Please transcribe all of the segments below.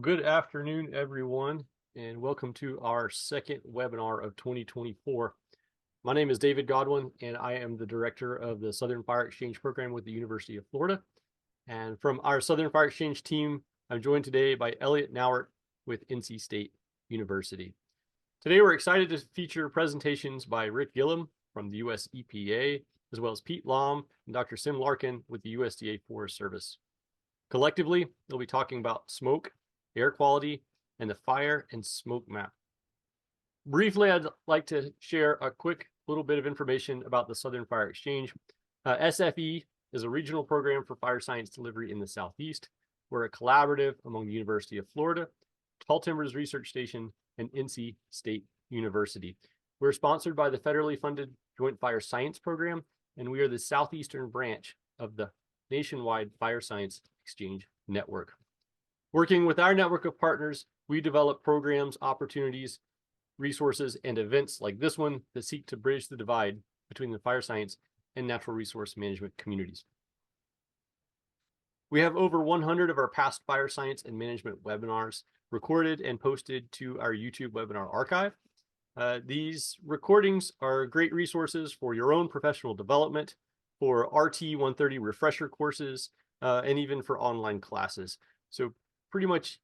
Good afternoon, everyone, and welcome to our second webinar of 2024. My name is David Godwin, and I am the director of the Southern Fire Exchange program with the University of Florida. And from our Southern Fire Exchange team, I'm joined today by Elliot Nauert with NC State University. Today, we're excited to feature presentations by Rick Gillam from the US EPA, as well as Pete Lahm and Dr. Sim Larkin with the USDA Forest Service. Collectively, they'll be talking about smoke, air quality, and the fire and smoke map. Briefly, I'd like to share a quick little bit of information about the Southern Fire Exchange. SFE is a regional program for fire science delivery in the Southeast. We're a collaborative among the University of Florida, Tall Timbers Research Station, and NC State University. We're sponsored by the federally funded Joint Fire Science Program, and we are the southeastern branch of the nationwide Fire Science Exchange Network. Working with our network of partners, we develop programs, opportunities, resources, and events like this one that seek to bridge the divide between the fire science and natural resource management communities. We have over 100 of our past fire science and management webinars recorded and posted to our YouTube webinar archive. These recordings are great resources for your own professional development, for RT 130 refresher courses, and even for online classes. So pretty much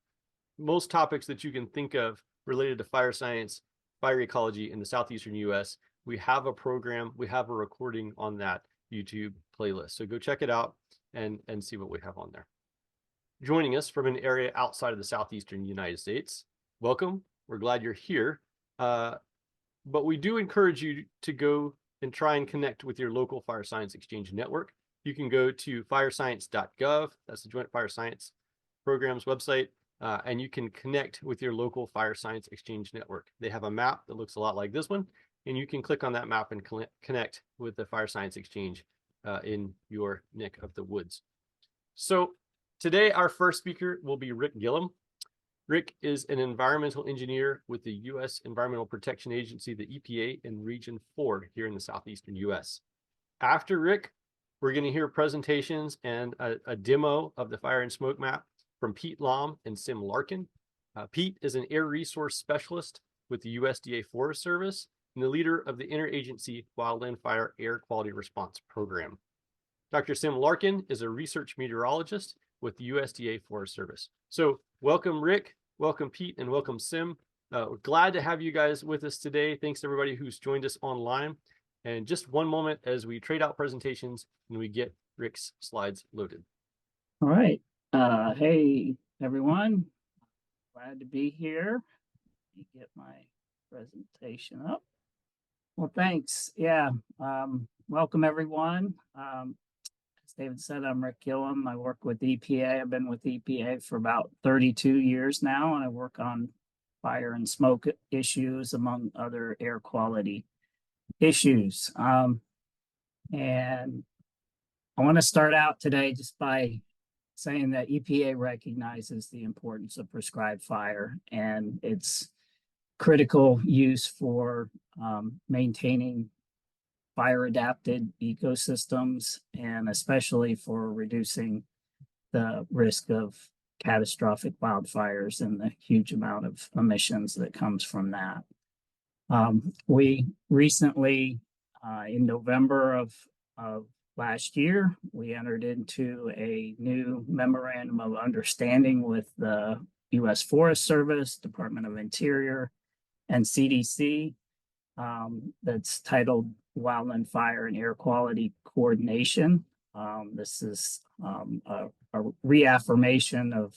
most topics that you can think of related to fire science, fire ecology in the southeastern US, we have a program, we have a recording on that YouTube playlist. So go check it out and see what we have on there. Joining us from an area outside of the southeastern United States, welcome. We're glad you're here. But we do encourage you to go and try and connect with your local Fire Science Exchange network. You can go to firescience.gov, that's the Joint Fire Science Program's website, and you can connect with your local Fire Science Exchange network. They have a map that looks a lot like this one, and you can click on that map and connect with the Fire Science Exchange in your neck of the woods. So today, our first speaker will be Rick Gillam. Rick is an environmental engineer with the U.S. Environmental Protection Agency, the EPA, in Region 4 here in the southeastern U.S. After Rick, we're going to hear presentations and a demo of the fire and smoke map from Pete Lahm and Sim Larkin. Pete is an air resource specialist with the USDA Forest Service and the leader of the Interagency Wildland Fire Air Quality Response Program. Dr. Sim Larkin is a research meteorologist with the USDA Forest Service. So welcome, Rick, welcome, Pete, and welcome, Sim. We're glad to have you guys with us today. Thanks to everybody who's joined us online. And just one moment as we trade out presentations and we get Rick's slides loaded. All right. Hey, everyone. Glad to be here. Let me get my presentation up. Well, thanks. Yeah. Welcome, everyone. As David said, I'm Rick Gillam. I work with EPA. I've been with EPA for about 32 years now, and I work on fire and smoke issues, among other air quality issues. And I want to start out today just by saying that EPA recognizes the importance of prescribed fire and its critical use for maintaining fire-adapted ecosystems, and especially for reducing the risk of catastrophic wildfires and the huge amount of emissions that comes from that. We recently, in November of last year, we entered into a new memorandum of understanding with the U.S. Forest Service, Department of Interior, and CDC that's titled Wildland Fire and Air Quality Coordination. This is a reaffirmation of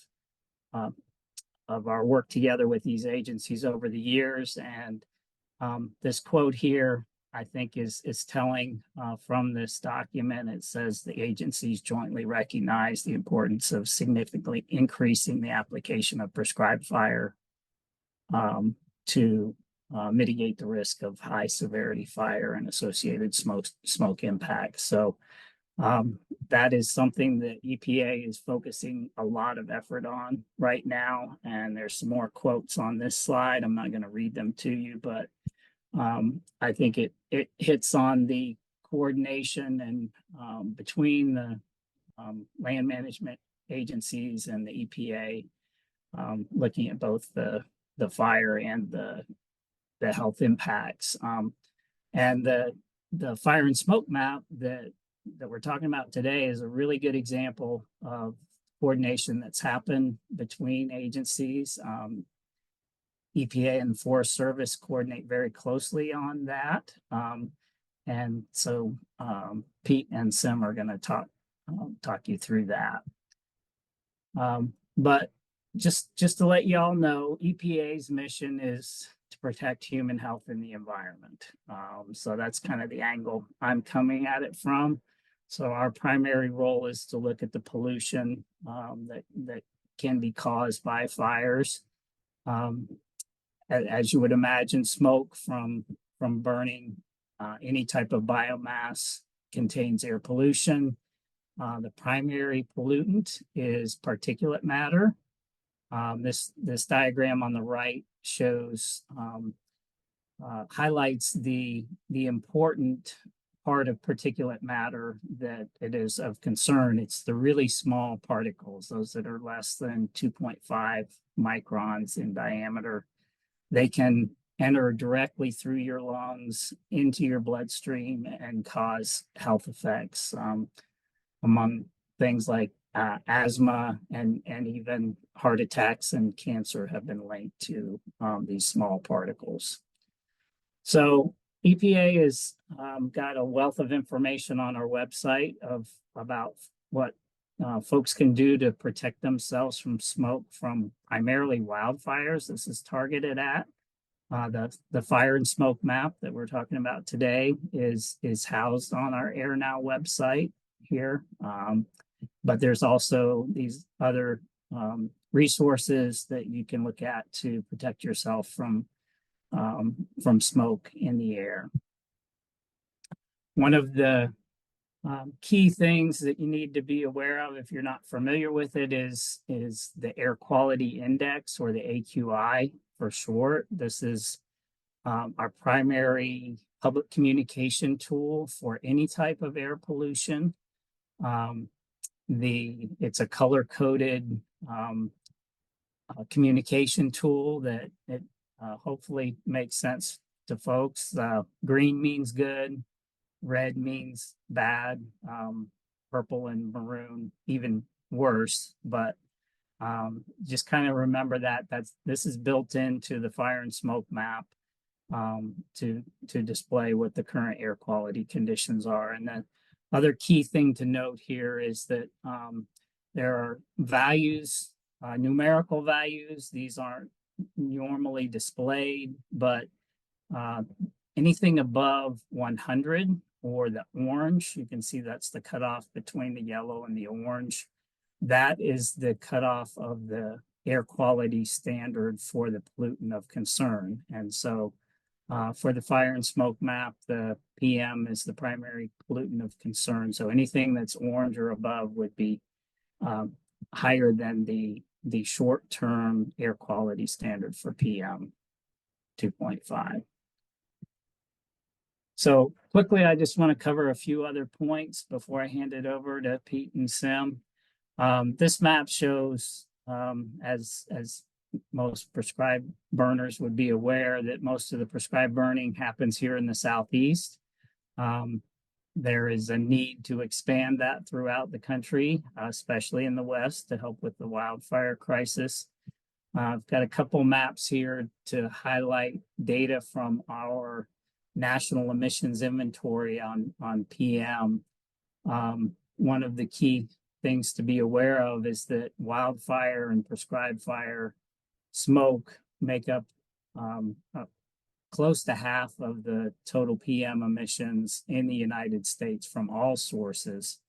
our work together with these agencies over the years. And this quote here, I think, is telling from this document. It says the agencies jointly recognize the importance of significantly increasing the application of prescribed fire to mitigate the risk of high severity fire and associated smoke impacts. So that is something that EPA is focusing a lot of effort on right now. And there's some more quotes on this slide. I'm not going to read them to you, but I think it hits on the coordination and between the land management agencies and the EPA looking at both the fire and the health impacts. And the fire and smoke map that we're talking about today is a really good example of coordination that's happened between agencies. EPA and the Forest Service coordinate very closely on that. And so Pete and Sim are going to talk you through that. But just to let you all know, EPA's mission is to protect human health and the environment. So that's kind of the angle I'm coming at it from. So our primary role is to look at the pollution that can be caused by fires. As you would imagine, smoke from burning any type of biomass contains air pollution. The primary pollutant is particulate matter. This diagram on the right shows highlights the important part of particulate matter that it is of concern. It's the really small particles, those that are less than 2.5 microns in diameter. They can enter directly through your lungs into your bloodstream and cause health effects, among things like asthma and even heart attacks and cancer have been linked to these small particles. So EPA has got a wealth of information on our website about what folks can do to protect themselves from smoke from primarily wildfires. This is targeted at. The fire and smoke map that we're talking about today is housed on our Air Now website here. But there's also these other resources that you can look at to protect yourself from smoke in the air. One of the key things that you need to be aware of if you're not familiar with it is the Air Quality Index, or the AQI for short. This is our primary public communication tool for any type of air pollution. It's a color-coded communication tool that it hopefully makes sense to folks. Green means good, red means bad, purple and maroon even worse. But just kind of remember that this is built into the fire and smoke map to display what the current air quality conditions are. And then other key thing to note here is that there are values, numerical values. These aren't normally displayed, but anything above 100 or the orange, you can see that's the cutoff between the yellow and the orange. That is the cutoff of the air quality standard for the pollutant of concern. And so for the fire and smoke map, the PM is the primary pollutant of concern. So anything that's orange or above would be higher than the short-term air quality standard for PM 2.5. So quickly, I just want to cover a few other points before I hand it over to Pete and Sim. This map shows, as most prescribed burners would be aware, that most of the prescribed burning happens here in the Southeast. There is a need to expand that throughout the country, especially in the West, to help with the wildfire crisis. I've got a couple maps here to highlight data from our national emissions inventory on PM. One of the key things to be aware of is that wildfire and prescribed fire smoke make up close to half of the total PM emissions in the United States from all sources.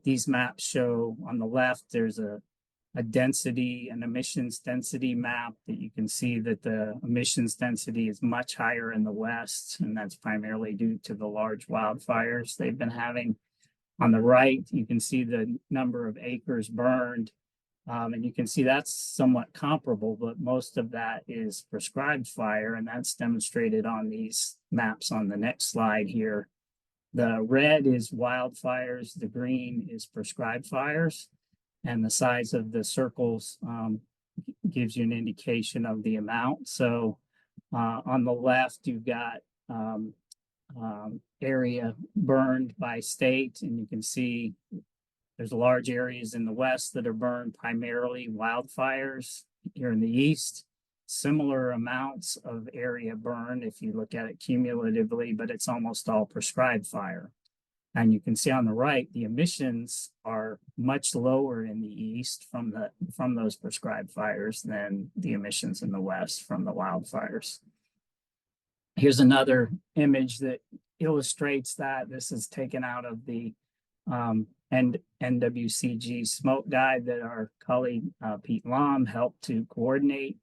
These maps show on the left, there's a density, an emissions density map that you can see that the emissions density is much higher in the West, and that's primarily due to the large wildfires they've been having. On the right, you can see the number of acres burned, and you can see that's somewhat comparable, but most of that is prescribed fire, and that's demonstrated on these maps on the next slide here. The red is wildfires, the green is prescribed fires, and the size of the circles gives you an indication of the amount. So on the left, you've got area burned by state, and you can see there's large areas in the west that are burned primarily wildfires. Here in the east, similar amounts of area burned if you look at it cumulatively, but it's almost all prescribed fire. And you can see on the right, the emissions are much lower in the east from those prescribed fires than the emissions in the west from the wildfires. Here's another image that illustrates that. This is taken out of the NWCG smoke guide that our colleague Pete Lahm helped to coordinate.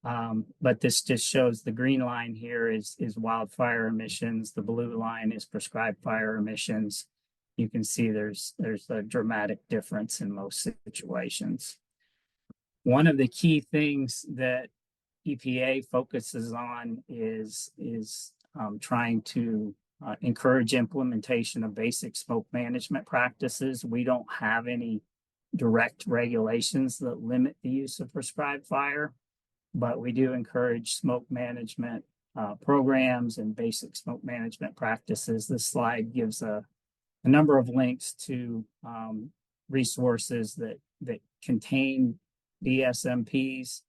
But this just shows the green line here is wildfire emissions. The blue line is prescribed fire emissions. You can see there's a dramatic difference in most situations. One of the key things that EPA focuses on is trying to encourage implementation of basic smoke management practices. We don't have any direct regulations that limit the use of prescribed fire, but we do encourage smoke management programs and basic smoke management practices. This slide gives a number of links to resources that contain DSMPs.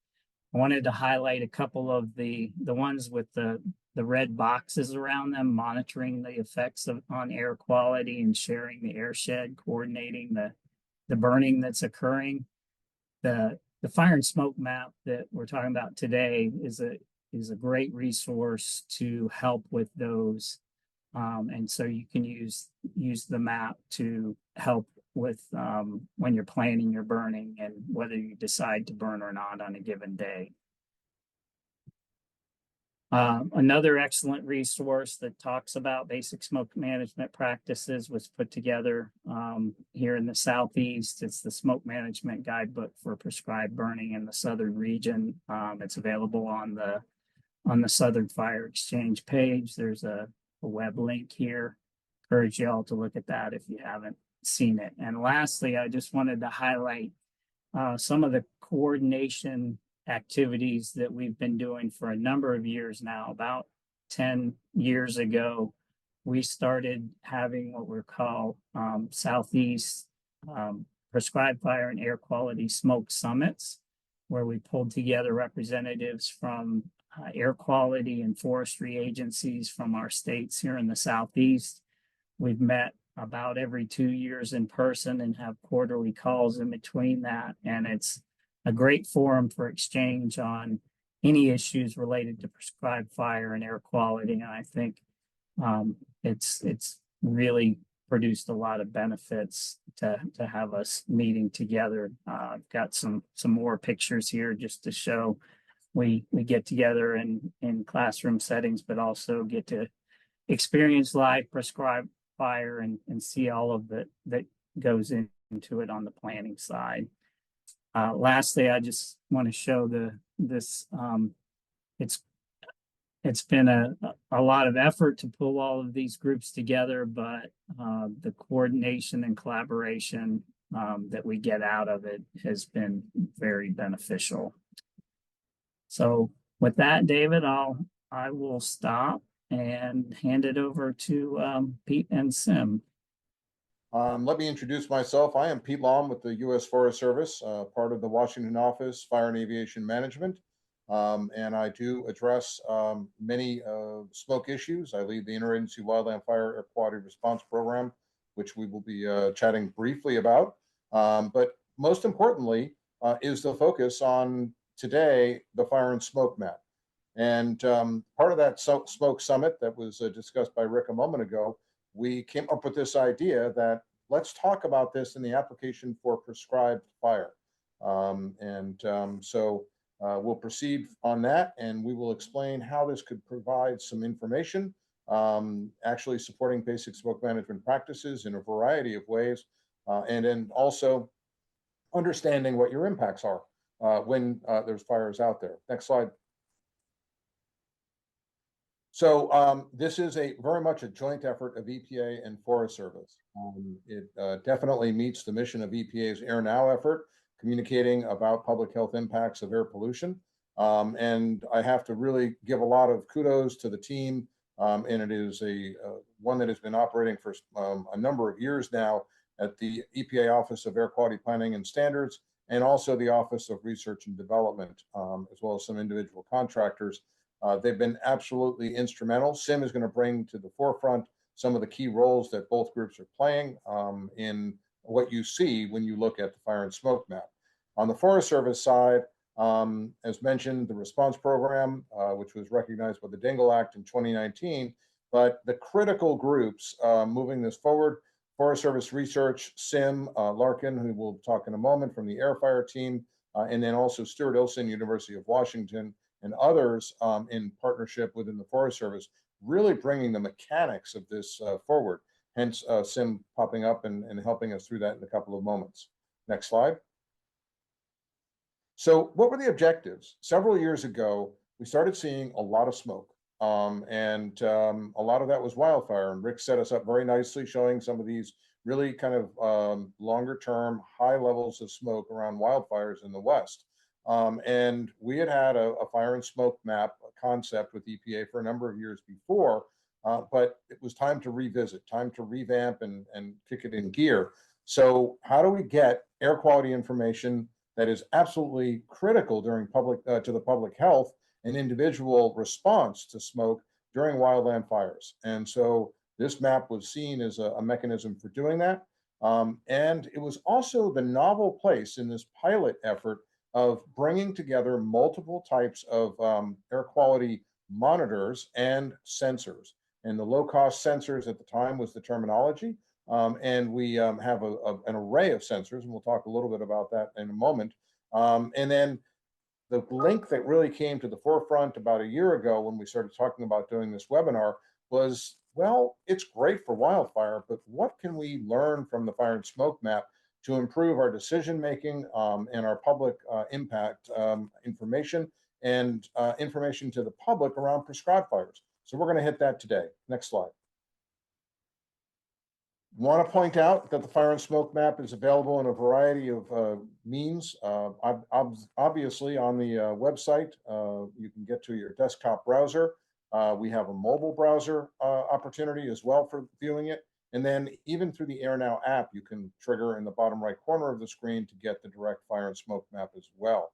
I wanted to highlight a couple of the ones with the red boxes around them, monitoring the effects on air quality and sharing the airshed, coordinating the burning that's occurring. The fire and smoke map that we're talking about today is a great resource to help with those. And so you can use the map to help with when you're planning your burning and whether you decide to burn or not on a given day. Another excellent resource that talks about basic smoke management practices was put together here in the Southeast. It's the Smoke Management Guidebook for Prescribed Burning in the Southern region. It's available on the Southern Fire Exchange page. There's a web link here. Encourage you all to look at that if you haven't seen it. And lastly, I just wanted to highlight some of the coordination activities that we've been doing for a number of years now. About 10 years ago, we started having what we call Southeast Prescribed Fire and Air Quality Smoke Summits, where we pulled together representatives from air quality and forestry agencies from our states here in the Southeast. We've met about every 2 years in person and have quarterly calls in between that. And it's a great forum for exchange on any issues related to prescribed fire and air quality. And I think it's really produced a lot of benefits to have us meeting together. I've got some more pictures here just to show we get together in classroom settings, but also get to experience live prescribed fire and see all of that goes into it on the planning side. Lastly, I just want to show this. It's been a lot of effort to pull all of these groups together, but the coordination and collaboration that we get out of it has been very beneficial. So with that, David, I will stop and hand it over to Pete and Sim. Let me introduce myself. I am Pete Lahm with the U.S. Forest Service, part of the Washington Office, Fire and Aviation Management. And I do address many smoke issues. I lead the Interagency Wildland Fire Air Quality Response Program, which we will be chatting briefly about. But most importantly is the focus on today, the fire and smoke map. And part of that smoke summit that was discussed by Rick a moment ago, we came up with this idea that let's talk about this in the application for prescribed fire. So we'll proceed on that, and we will explain how this could provide some information, actually supporting basic smoke management practices in a variety of ways, and then also understanding what your impacts are when there's fires out there. Next slide. So this is very much a joint effort of EPA and Forest Service. It definitely meets the mission of EPA's Air Now effort, communicating about public health impacts of air pollution. And I have to really give a lot of kudos to the team. And it is one that has been operating for a number of years now at the EPA Office of Air Quality Planning and Standards, and also the Office of Research and Development, as well as some individual contractors. They've been absolutely instrumental. Sim is going to bring to the forefront some of the key roles that both groups are playing in what you see when you look at the fire and smoke map. On the Forest Service side, as mentioned, the response program, which was recognized by the Dingell Act in 2019, but the critical groups moving this forward: Forest Service Research, SIM, Larkin, who we'll talk in a moment, from the Air Fire team, and then also Stuart Ilson, University of Washington, and others in partnership within the Forest Service, really bringing the mechanics of this forward. Hence, SIM popping up and helping us through that in a couple of moments. Next slide. So what were the objectives? Several years ago, we started seeing a lot of smoke. And a lot of that was wildfire. And Rick set us up very nicely, showing some of these really kind of longer term, high levels of smoke around wildfires in the West. And we had a fire and smoke map concept with EPA for a number of years before, but it was time to revisit, time to revamp and kick it in gear. So how do we get air quality information that is absolutely critical during to the public health and individual response to smoke during wildland fires? And so this map was seen as a mechanism for doing that. And it was also the novel place in this pilot effort of bringing together multiple types of air quality monitors and sensors. And the low-cost sensors at the time was the terminology. And we have an array of sensors, and we'll talk a little bit about that in a moment. And then the link that really came to the forefront about a year ago when we started talking about doing this webinar was, well, it's great for wildfire, but what can we learn from the fire and smoke map to improve our decision making and our public impact information and information to the public around prescribed fires? So we're going to hit that today. Next slide. Want to point out that the fire and smoke map is available in a variety of means. Obviously, on the website, you can get to your desktop browser. We have a mobile browser opportunity as well for viewing it. And then even through the AirNow app, you can trigger in the bottom right corner of the screen to get the direct fire and smoke map as well.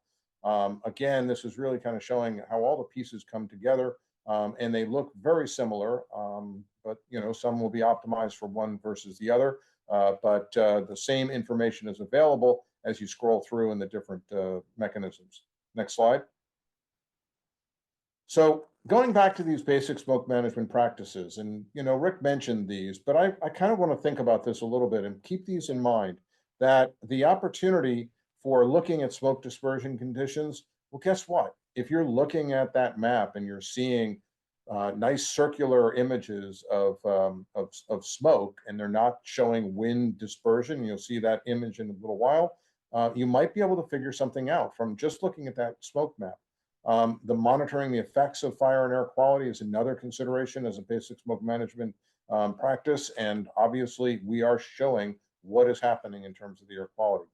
Again, this is really kind of showing how all the pieces come together. And they look very similar, but some will be optimized for one versus the other. But the same information is available as you scroll through in the different mechanisms. Next slide. So going back to these basic smoke management practices, and Rick mentioned these, but I kind of want to think about this a little bit and keep these in mind, that the opportunity for looking at smoke dispersion conditions, well, guess what? If you're looking at that map and you're seeing nice circular images of smoke, and they're not showing wind dispersion, you'll see that image in a little while, you might be able to figure something out from just looking at that smoke map. The monitoring the effects of fire and air quality is another consideration as a basic smoke management practice. And obviously, we are showing what is happening in terms of the air quality.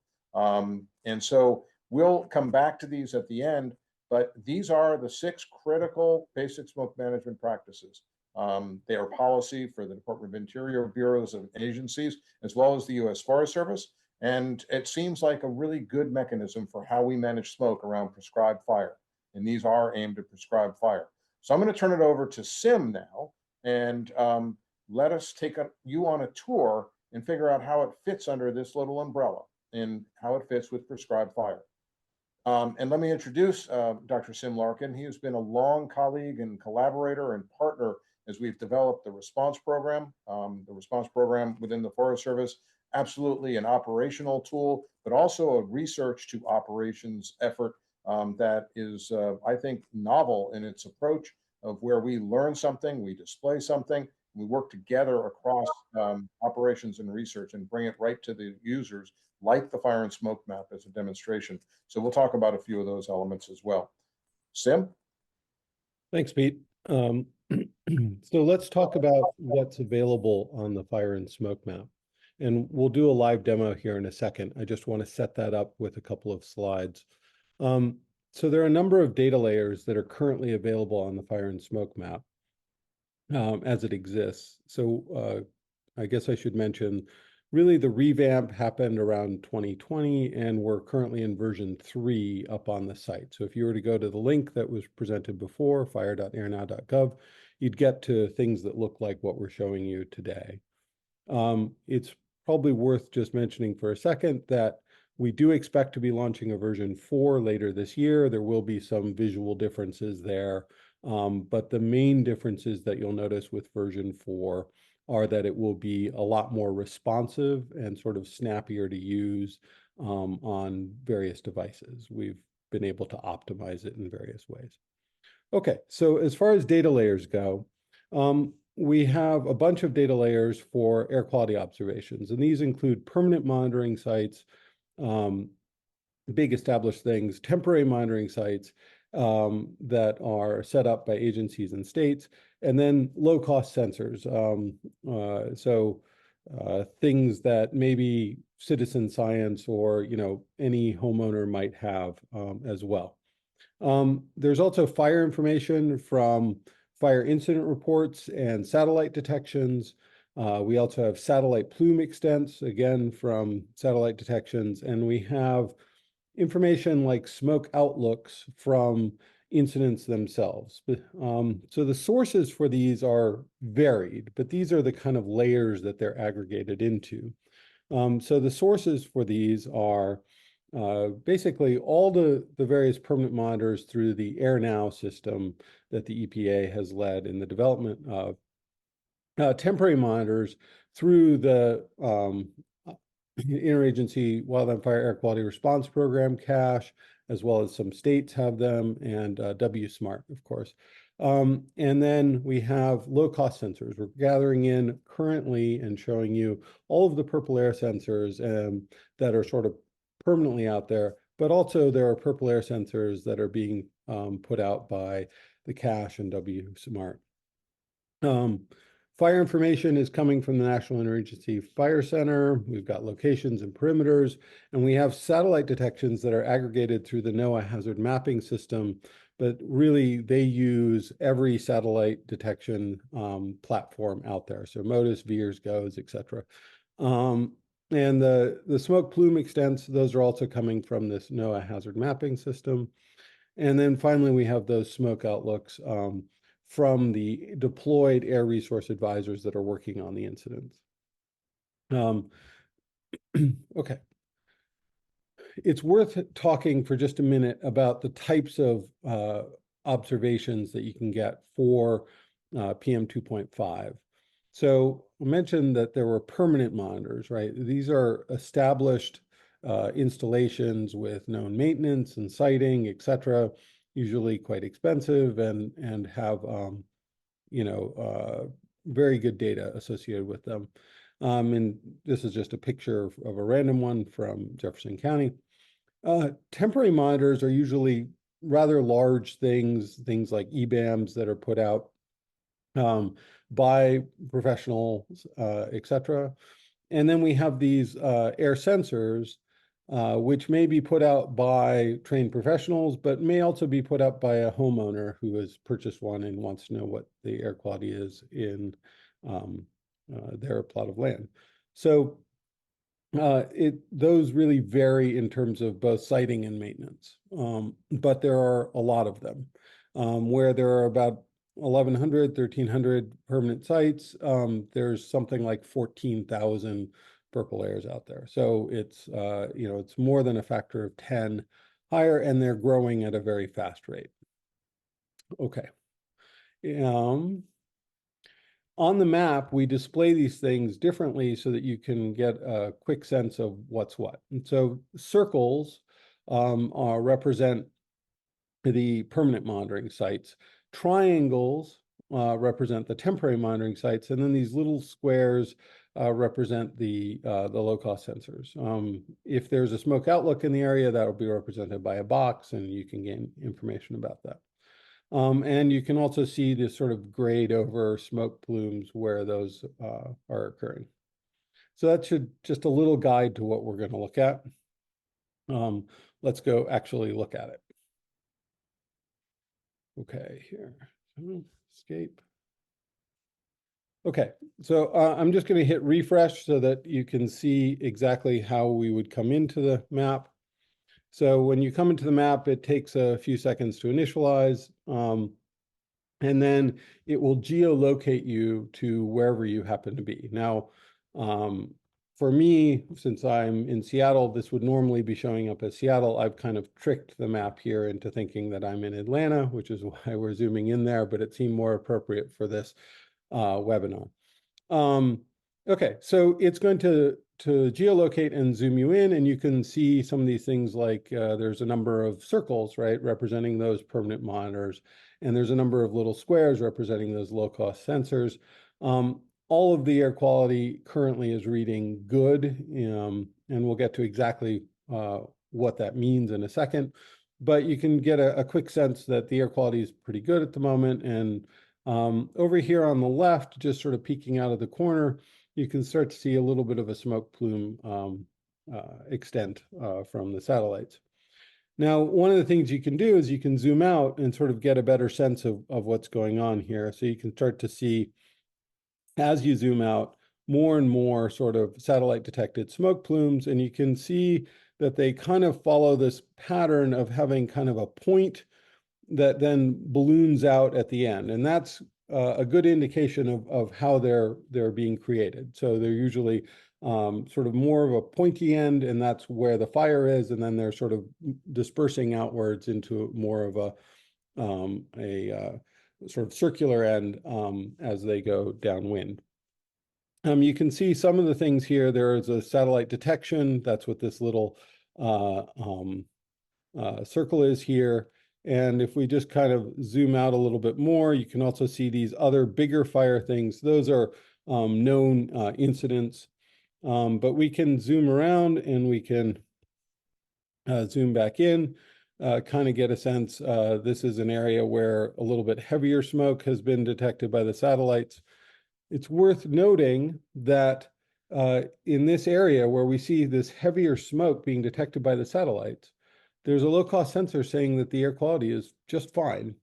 And so we'll come back to these at the end, but these are the 6 critical basic smoke management practices. They are policy for the Department of Interior, bureaus and agencies, as well as the U.S. Forest Service. And it seems like a really good mechanism for how we manage smoke around prescribed fire. And these are aimed at prescribed fire. So I'm going to turn it over to Sim now and let us take you on a tour and figure out how it fits under this little umbrella and how it fits with prescribed fire. And let me introduce Dr. Sim Larkin. He has been a long colleague and collaborator and partner as we've developed the response program. The response program within the Forest Service, absolutely an operational tool, but also a research to operations effort that is, I think, novel in its approach of where we learn something, we display something, we work together across operations and research and bring it right to the users, like the fire and smoke map as a demonstration. So we'll talk about a few of those elements as well. Sim? Thanks, Pete. So let's talk about what's available on the fire and smoke map. And we'll do a live demo here in a second. I just want to set that up with a couple of slides. So there are a number of data layers that are currently available on the fire and smoke map as it exists. So I guess I should mention, really the revamp happened around 2020, and we're currently in version 3 up on the site. So if you were to go to the link that was presented before, fire.airnow.gov, you'd get to things that look like what we're showing you today. It's probably worth just mentioning for a second that we do expect to be launching a version 4 later this year. There will be some visual differences there, but the main differences that you'll notice with version 4 are that it will be a lot more responsive and sort of snappier to use on various devices. We've been able to optimize it in various ways. Okay, so as far as data layers go, we have a bunch of data layers for air quality observations, and these include permanent monitoring sites, big established things, temporary monitoring sites that are set up by agencies and states, and then low-cost sensors. Things that maybe citizen science or any homeowner might have as well. There's also fire information from fire incident reports and satellite detections. We also have satellite plume extents, again, from satellite detections, and we have information like smoke outlooks from incidents themselves. So the sources for these are varied, but these are the kind of layers that they're aggregated into. So the sources for these are basically all the various permanent monitors through the AirNow system that the EPA has led in the development of, temporary monitors through the Interagency Wildland Fire Air Quality Response Program, CASH, as well as some states have them, and WSMART, of course. And then we have low-cost sensors. We're gathering in currently and showing you all of the purple air sensors that are sort of permanently out there, but also there are purple air sensors that are being put out by the CASH and WSMART. Fire information is coming from the National Interagency Fire Center. We've got locations and perimeters, and we have satellite detections that are aggregated through the NOAA hazard mapping system, but really they use every satellite detection platform out there. So MODIS, VIIRS, GOES, et cetera. And the smoke plume extents, those are also coming from this NOAA hazard mapping system. And then finally, we have those smoke outlooks from the deployed air resource advisors that are working on the incidents. Okay. It's worth talking for just a minute about the types of observations that you can get for PM 2.5. So I mentioned that there were permanent monitors, right? These are established installations with known maintenance and siting, et cetera, usually quite expensive and have very good data associated with them. And this is just a picture of a random one from Jefferson County. Temporary monitors are usually rather large things like EBAMs that are put out by professionals, et cetera. And then we have these air sensors, which may be put out by trained professionals, but may also be put out by a homeowner who has purchased one and wants to know what the air quality is in their plot of land. So those really vary in terms of both siting and maintenance, but there are a lot of them. Where there are about 1,100, 1,300 permanent sites, there's something like 14,000 purple airs out there. So it's it's more than a factor of 10 higher, and they're growing at a very fast rate. Okay. On the map, we display these things differently so that you can get a quick sense of what's what. And so circles represent the permanent monitoring sites. Triangles represent the temporary monitoring sites, and then these little squares represent the low-cost sensors. If there's a smoke outlook in the area, that will be represented by a box, and you can gain information about that. And you can also see this sort of grayed over smoke plumes where those are occurring. So that should just a little guide to what we're going to look at. Let's go actually look at it. Okay, here, escape. Okay, so I'm just going to hit refresh so that you can see exactly how we would come into the map. So when you come into the map, it takes a few seconds to initialize, and then it will geolocate you to wherever you happen to be. Now, for me, since I'm in Seattle, this would normally be showing up as Seattle. I've kind of tricked the map here into thinking that I'm in Atlanta, which is why we're zooming in there, but it seemed more appropriate for this webinar. Okay, so it's going to geolocate and zoom you in, and you can see some of these things like there's a number of circles, right, representing those permanent monitors, and there's a number of little squares representing those low-cost sensors. All of the air quality currently is reading good, and we'll get to exactly what that means in a second, but you can get a quick sense that the air quality is pretty good at the moment. And over here on the left, just sort of peeking out of the corner, you can start to see a little bit of a smoke plume extent from the satellites. Now, one of the things you can do is you can zoom out and sort of get a better sense of what's going on here. So you can start to see, as you zoom out, more and more sort of satellite detected smoke plumes, and you can see that they kind of follow this pattern of having kind of a point that then balloons out at the end. And that's a good indication of how they're being created. So they're usually sort of more of a pointy end, and that's where the fire is, and then they're sort of dispersing outwards into more of a sort of circular end as they go downwind. You can see some of the things here. There is a satellite detection. That's what this little circle is here. And if we just kind of zoom out a little bit more, you can also see these other bigger fire things. Those are known incidents, but we can zoom around and we can zoom back in, kind of get a sense. This is an area where a little bit heavier smoke has been detected by the satellites. It's worth noting that in this area where we see this heavier smoke being detected by the satellites, there's a low-cost sensor saying that the air quality is just fine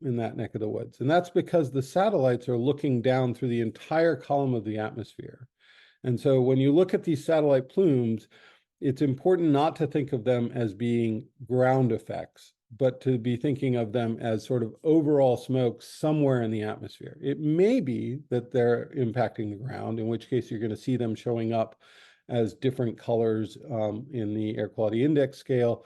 in that neck of the woods. And that's because the satellites are looking down through the entire column of the atmosphere. And so when you look at these satellite plumes, it's important not to think of them as being ground effects, but to be thinking of them as sort of overall smoke somewhere in the atmosphere. It may be that they're impacting the ground, in which case you're going to see them showing up as different colors in the air quality index scale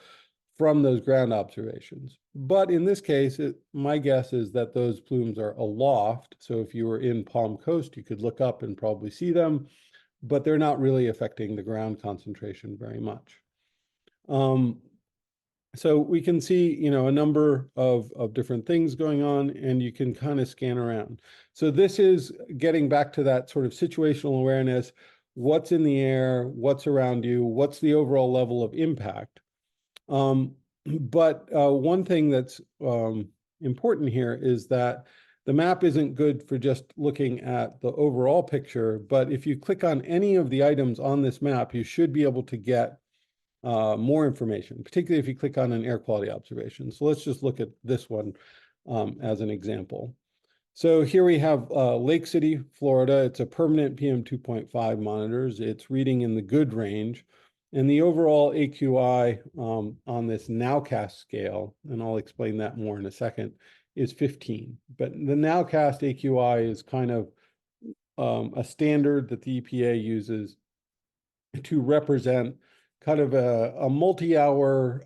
from those ground observations. But in this case, my guess is that those plumes are aloft. So if you were in Palm Coast, you could look up and probably see them, but they're not really affecting the ground concentration very much. So we can see, a number of different things going on, and you can kind of scan around. So this is getting back to that sort of situational awareness. What's in the air, what's around you, what's the overall level of impact. But one thing that's important here is that the map isn't good for just looking at the overall picture, but if you click on any of the items on this map, you should be able to get more information, particularly if you click on an air quality observation. So let's just look at this one as an example. So here we have Lake City, Florida. It's a permanent PM 2.5 monitors. It's reading in the good range. And the overall AQI on this nowcast scale, and I'll explain that more in a second, is 15. But the nowcast AQI is kind of a standard that the EPA uses to represent kind of a multi-hour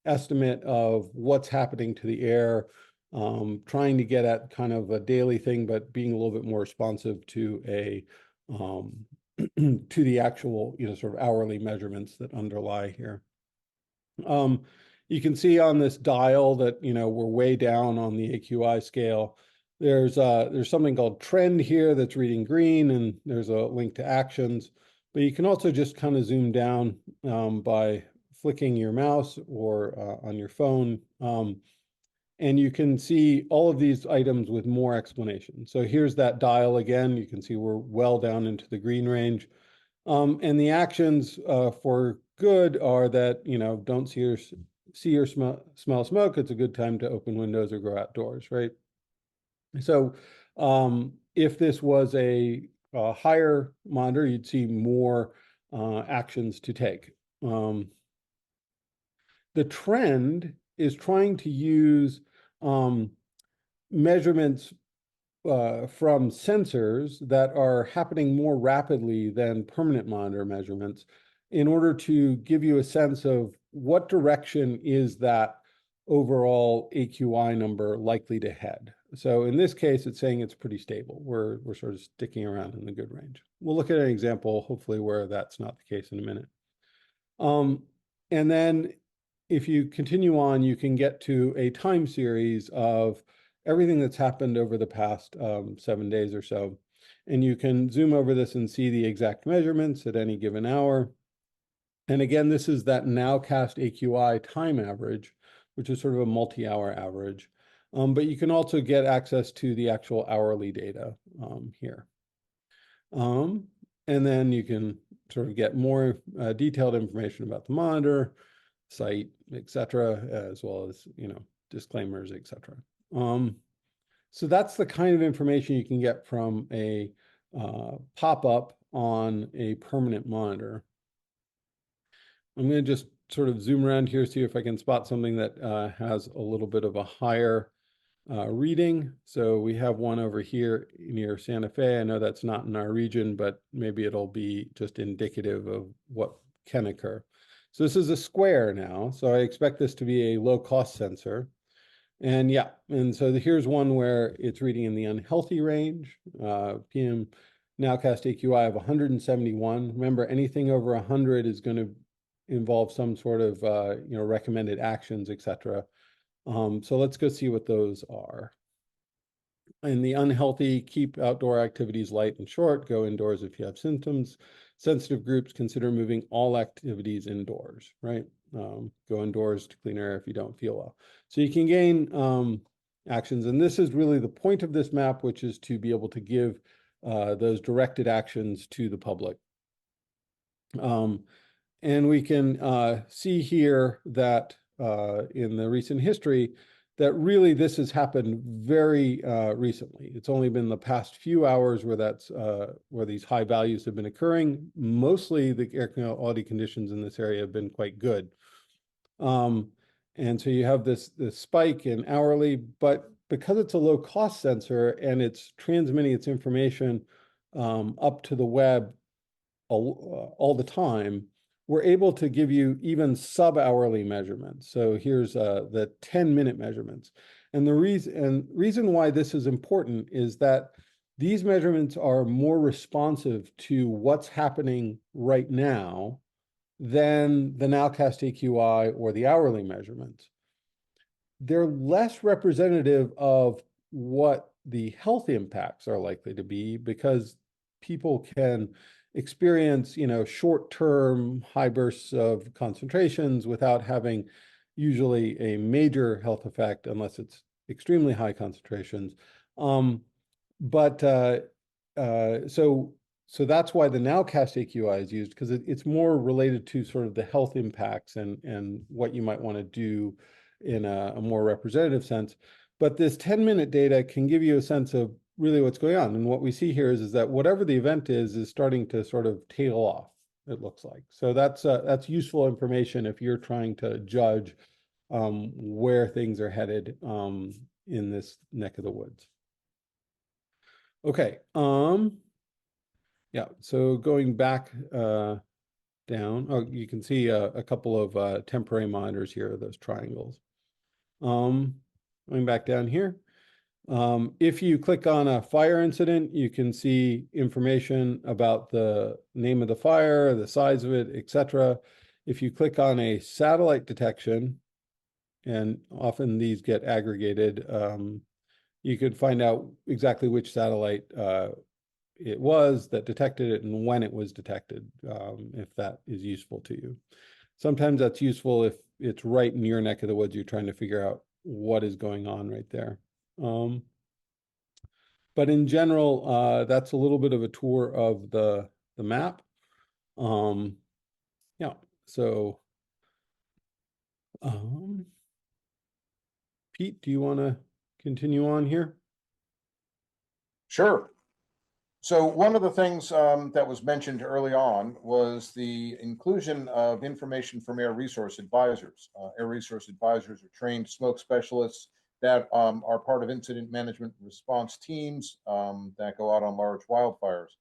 estimate of what's happening to the air, trying to get at kind of a daily thing, but being a little bit more responsive to to the actual, sort of hourly measurements that underlie here. You can see on this dial that, we're way down on the AQI scale. There's something called trend here that's reading green, and there's a link to actions. But you can also just kind of zoom down by flicking your mouse or on your phone. And you can see all of these items with more explanation. So here's that dial again. You can see we're well down into the green range. And the actions for good are that, don't see or smell smoke. It's a good time to open windows or go outdoors, right? So if this was a higher monitor, you'd see more actions to take. The trend is trying to use measurements from sensors that are happening more rapidly than permanent monitor measurements in order to give you a sense of what direction is that overall AQI number likely to head. So in this case, it's saying it's pretty stable. We're sort of sticking around in the good range. We'll look at an example, hopefully, where that's not the case in a minute. And then if you continue on, you can get to a time series of everything that's happened over the past 7 days or so. And you can zoom over this and see the exact measurements at any given hour. And again, this is that nowcast AQI time average, which is sort of a multi-hour average. But you can also get access to the actual hourly data here. And then you can sort of get more detailed information about the monitor, site, etc., as well as, disclaimers, etc. So that's the kind of information you can get from a pop-up on a permanent monitor. I'm going to just sort of zoom around here, see if I can spot something that has a little bit of a higher reading. So we have one over here near Santa Fe. I know that's not in our region, but maybe it'll be just indicative of what can occur. So this is a square now. So I expect this to be a low-cost sensor. And yeah, and so here's one where it's reading in the unhealthy range, PM nowcast AQI of 171. Remember, anything over 100 is going to involve some sort of, recommended actions, etc. So let's go see what those are. In the unhealthy, keep outdoor activities light and short, go indoors if you have symptoms. Sensitive groups, consider moving all activities indoors, right? Go indoors to clean air if you don't feel well. So you can gain actions. And this is really the point of this map, which is to be able to give those directed actions to the public. And we can see here that in the recent history, that really this has happened very recently. It's only been the past few hours where these high values have been occurring. Mostly the air quality conditions in this area have been quite good. And so you have this spike in hourly, but because it's a low cost sensor and it's transmitting its information up to the web all the time, we're able to give you even sub-hourly measurements. So here's the 10-minute measurements. And the reason why this is important is that these measurements are more responsive to what's happening right now than the nowcast AQI or the hourly measurements. They're less representative of what the health impacts are likely to be because people can experience, short-term high bursts of concentrations without having usually a major health effect unless it's extremely high concentrations. So that's why the nowcast AQI is used, because it's more related to sort of the health impacts and what you might want to do in a more representative sense. But this 10-minute data can give you a sense of really what's going on. And what we see here is that whatever the event is starting to sort of tail off, it looks like. So that's useful information if you're trying to judge where things are headed in this neck of the woods. Okay. Yeah, so going back down, you can see a couple of temporary monitors here, those triangles. Going back down here. If you click on a fire incident, you can see information about the name of the fire, the size of it, etc. If you click on a satellite detection, and often these get aggregated, you could find out exactly which satellite it was that detected it and when it was detected, if that is useful to you. Sometimes that's useful if it's right in your neck of the woods, you're trying to figure out what is going on right there. But in general, that's a little bit of a tour of the map. Yeah, so Pete, do you want to continue on here? Sure. So one of the things that was mentioned early on was the inclusion of information from air resource advisors. Air resource advisors are trained smoke specialists that are part of incident management response teams that go out on large wildfires.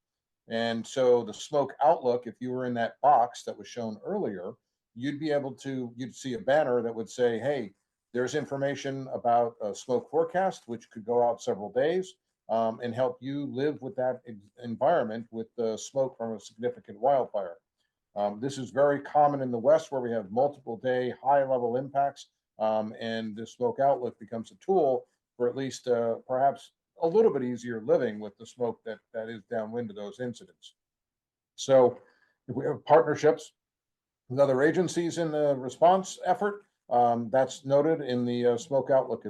And so the smoke outlook, if you were in that box that was shown earlier, you'd see a banner that would say, hey, there's information about a smoke forecast, which could go out several days and help you live with that environment with the smoke from a significant wildfire. This is very common in the West where we have multiple day high level impacts, and the smoke outlook becomes a tool for at least perhaps a little bit easier living with the smoke that is downwind of those incidents. So if we have partnerships with other agencies in the response effort, that's noted in the smoke outlook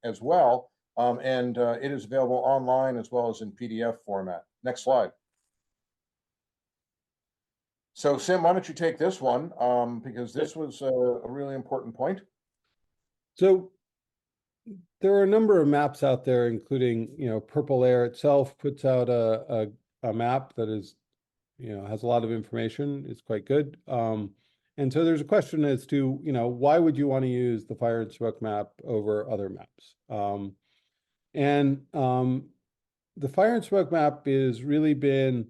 as well. And it is available online as well as in PDF format. Next slide. So Sim, why don't you take this one, because this was a really important point. So there are a number of maps out there, including, Purple Air itself puts out a map that is, has a lot of information. It's quite good. And so there's a question as to, why would you want to use the fire and smoke map over other maps? The fire and smoke map has really been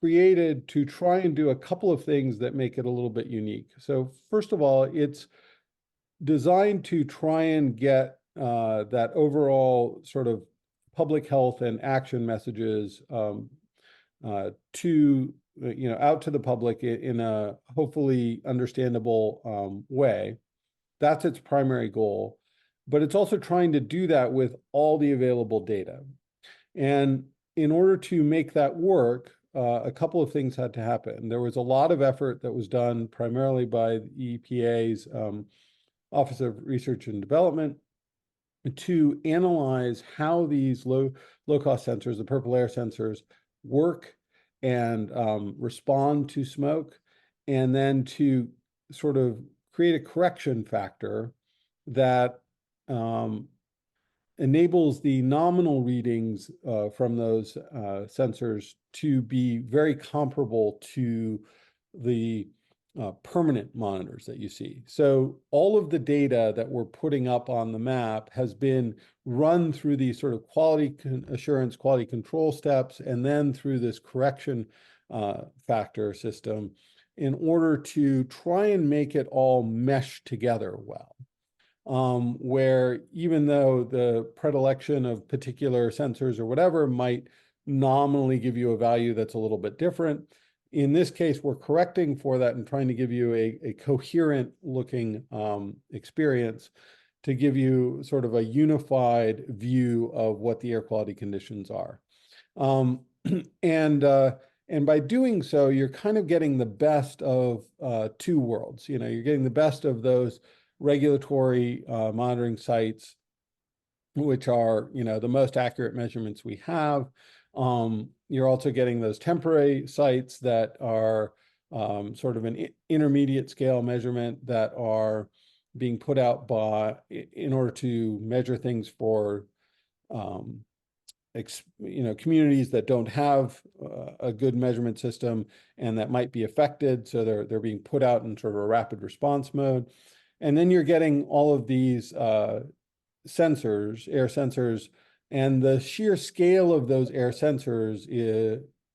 created to try and do a couple of things that make it a little bit unique. So first of all, it's designed to try and get that overall sort of public health and action messages to out to the public in a hopefully understandable way. That's its primary goal, but it's also trying to do that with all the available data. And in order to make that work, a couple of things had to happen. There was a lot of effort that was done primarily by the EPA's Office of Research and Development to analyze how these low-cost sensors, the purple air sensors, work and respond to smoke, and then to sort of create a correction factor that enables the nominal readings from those sensors to be very comparable to the permanent monitors that you see. So all of the data that we're putting up on the map has been run through these sort of quality assurance, quality control steps, and then through this correction factor system in order to try and make it all mesh together well. Where even though the predilection of particular sensors or whatever might nominally give you a value that's a little bit different, in this case, we're correcting for that and trying to give you a coherent looking experience to give you sort of a unified view of what the air quality conditions are. And by doing so, you're kind of getting the best of two worlds. You're getting the best of those regulatory monitoring sites, which are, the most accurate measurements we have. You're also getting those temporary sites that are sort of an intermediate scale measurement that are being put out in order to measure things for communities that don't have a good measurement system and that might be affected. So they're being put out in sort of a rapid response mode. And then you're getting all of these sensors, air sensors, and the sheer scale of those air sensors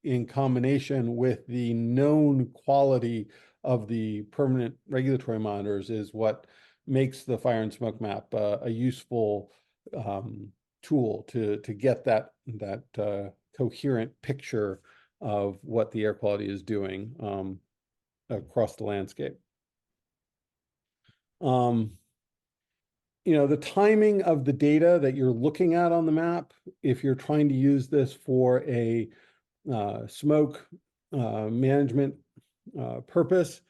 in combination with the known quality of the permanent regulatory monitors is what makes the fire and smoke map a useful tool to get that coherent picture of what the air quality is doing across the landscape. The timing of the data that you're looking at on the map, if you're trying to use this for a smoke management purpose,